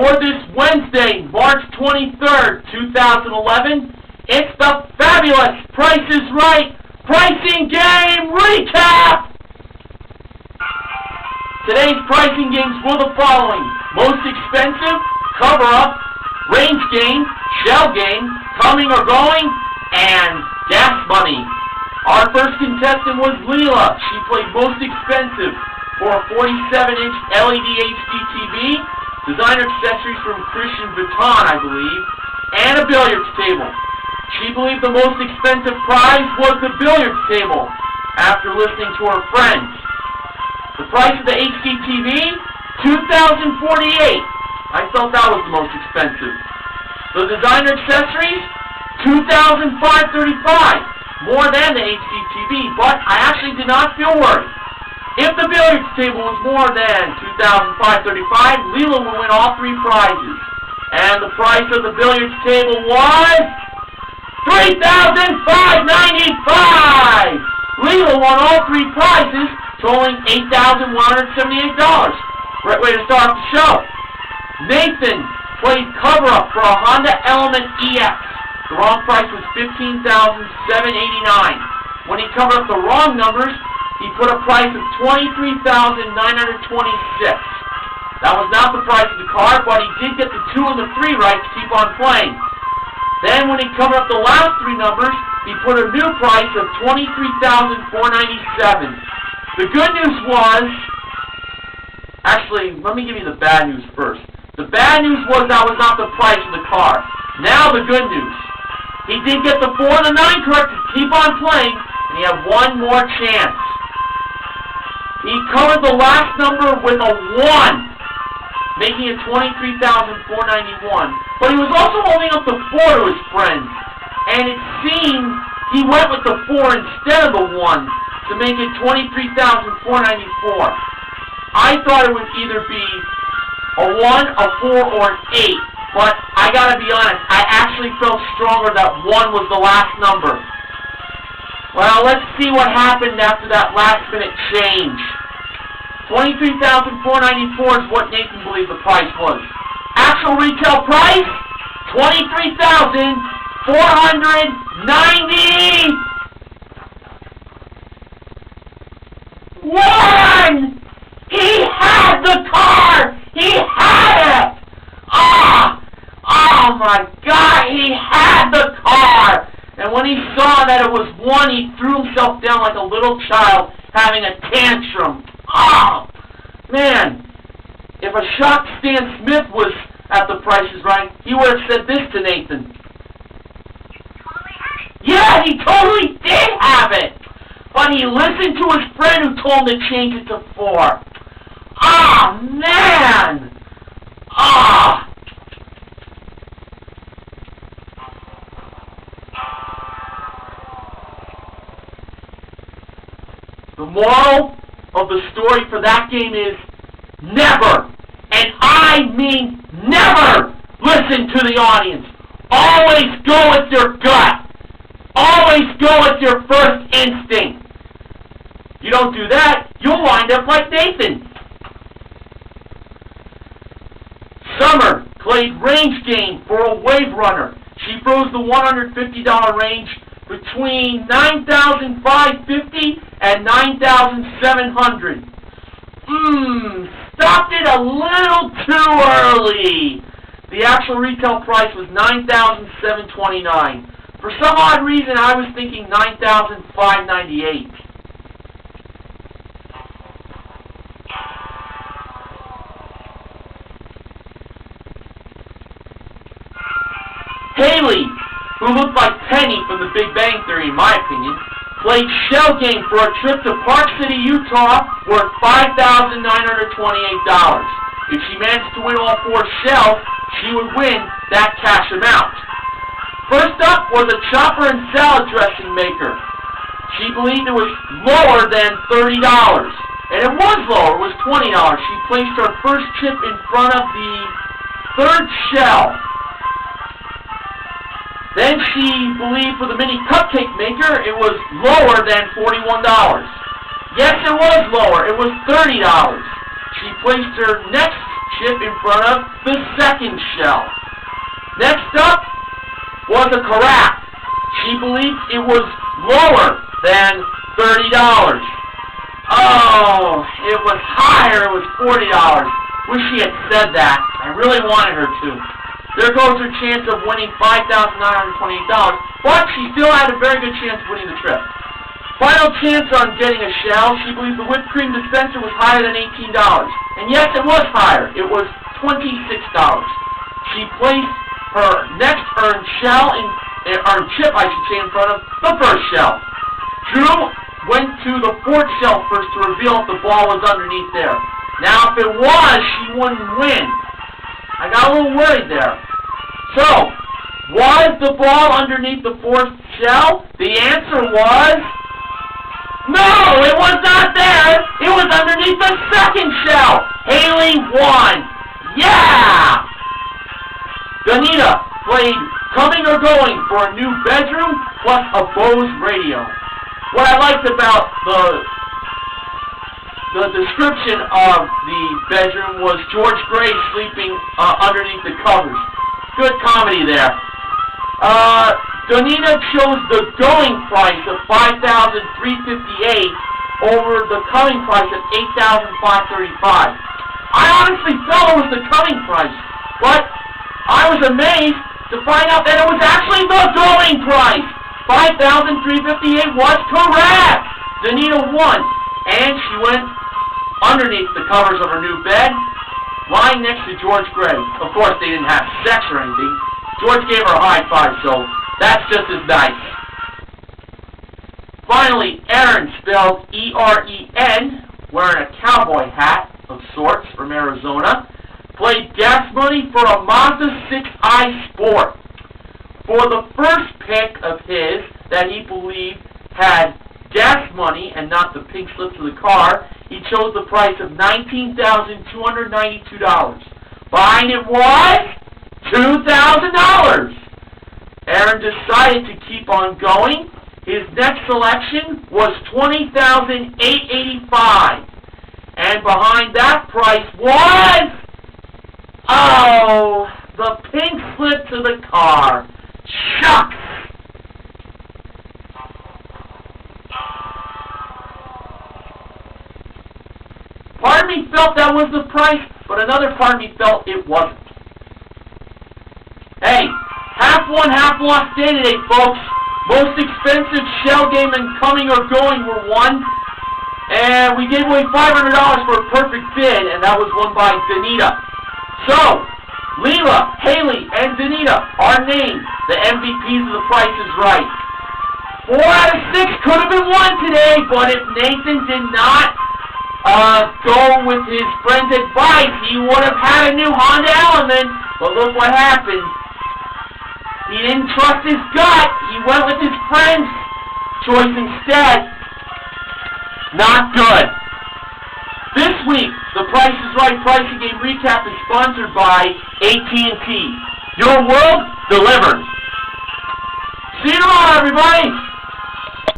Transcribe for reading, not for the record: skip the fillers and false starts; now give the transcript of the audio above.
For this Wednesday, March 23rd, 2011, it's the fabulous Price is Right Pricing Game Recap! Today's pricing games were the following: Most Expensive, Cover Up, Range Game, Shell Game, Coming or Going, and Gas Money. Our first contestant was Leela. She played Most Expensive for a 47-inch LED HDTV, designer accessories from Christian Vuitton, I believe, and a billiards table. She believed the most expensive prize was the billiards table after listening to her friends. The price of the HDTV, $2,048. I felt that was the most expensive. The designer accessories, $2,535, more than the HDTV, but I actually did not feel worried. If the billiards table was more than $2,535, Leela would win all three prizes. And the price of the billiards table was $3,595! Leela won all three prizes, totaling $8,178. Great way to start the show. Nathan played Cover Up for a Honda Element EX. The wrong price was $15,789. When he covered up the wrong numbers, he put a price of $23,926. That was not the price of the car, but he did get the 2 and the 3 right to keep on playing. Then when he covered up the last 3 numbers, he put a new price of $23,497. The good news was, actually, let me give you the bad news first. The bad news was that was not the price of the car. Now the good news. He did get the 4 and the 9 correct to keep on playing, and he had one more chance. He covered the last number with a 1, making it $23,491. But he was also holding up the 4 to his friends, and it seemed he went with the 4 instead of the 1 to make it $23,494. I thought it would either be a 1, a 4, or an 8, but I gotta be honest, I actually felt stronger that 1 was the last number. Well, let's see what happened after that last-minute change. $23,494 is what Nathan believed the price was. Actual retail price, $23,491! He had the car! He had it! Oh my God, he had the car! And when he saw that it was 1, he threw himself down like a little child having a tantrum. Oh, man. If a shocked Stan Smith was at the Price is Right, he would have said this to Nathan. Yeah, he totally did have it. But he listened to his friend who told him to change it to 4. Oh, man. Oh. The moral of the story for that game is never, and I mean never, listen to the audience. Always go with your gut. Always go with your first instinct. You don't do that, you'll wind up like Nathan. Summer played Range Game for a waverunner. She froze the $150 range between $9,550 and $9,700. Stopped it a little too early. The actual retail price was $9,729. For some odd reason, I was thinking $9,598. Haley, who looked like Penny from The Big Bang Theory, in my opinion, played Shell Game for a trip to Park City, Utah, worth $5,928. If she managed to win all 4 shells, she would win that cash amount. First up was a chopper and salad dressing maker. She believed it was lower than $30. And it was lower, it was $20. She placed her first chip in front of the 3rd shell. Then she believed for the mini cupcake maker, it was lower than $41. Yes, it was lower. It was $30. She placed her next chip in front of the second shell. Next up was a carafe. She believed it was lower than $30. Oh, it was higher. It was $40. Wish she had said that. I really wanted her to. There goes her chance of winning $5,928, but she still had a very good chance of winning the trip. Final chance on getting a shell. She believed the whipped cream dispenser was higher than $18. And yes, it was higher. It was $26. She placed her next earned chip, in front of the first shell. Drew went to the fourth shell first to reveal if the ball was underneath there. Now, if it was, she wouldn't win. I got a little worried there. So, was the ball underneath the fourth shell? The answer was no, it was not there. It was underneath the second shell. Haley won. Yeah! Donita played Coming or Going for a new bedroom plus a Bose radio. What I liked about the description of the bedroom was George Gray sleeping underneath the covers. Good comedy there. Donita chose the going price of $5,358 over the coming price of $8,535. I honestly thought it was the coming price, but I was amazed to find out that it was actually the going price. $5,358 was correct. Donita won, and she went underneath the covers of her new bed, lying next to George Gray. Of course, they didn't have sex or anything. George gave her a high five, so that's just as nice. Finally, Erin, spelled E-R-E-N, wearing a cowboy hat of sorts from Arizona, played gas money for a Mazda 6i Sport. For the first pick of his that he believed had gas money and not the pink slips of the car, he chose the price of $19,292. Behind it was $2,000. Aaron decided to keep on going. His next selection was $20,885. And behind that price was, oh, the pink slip to the car. Shucks! Part of me felt that was the price, but another part of me felt it wasn't. Hey, half won, half lost day today, folks. Most expensive shell game and Coming or Going were won. And we gave away $500 for a perfect bid, and that was won by Donita. So, Leela, Haley, and Donita are named the MVPs of The Price is Right. 4 out of 6 could have been won today, but if Nathan did not go with his friend's advice, he would have had a new Honda Element. But look what happened. He didn't trust his gut. He went with his friend's choice instead. Not good. This week, the Price is Right Pricing Game Recap is sponsored by AT&T. Your world delivered. See you tomorrow, everybody.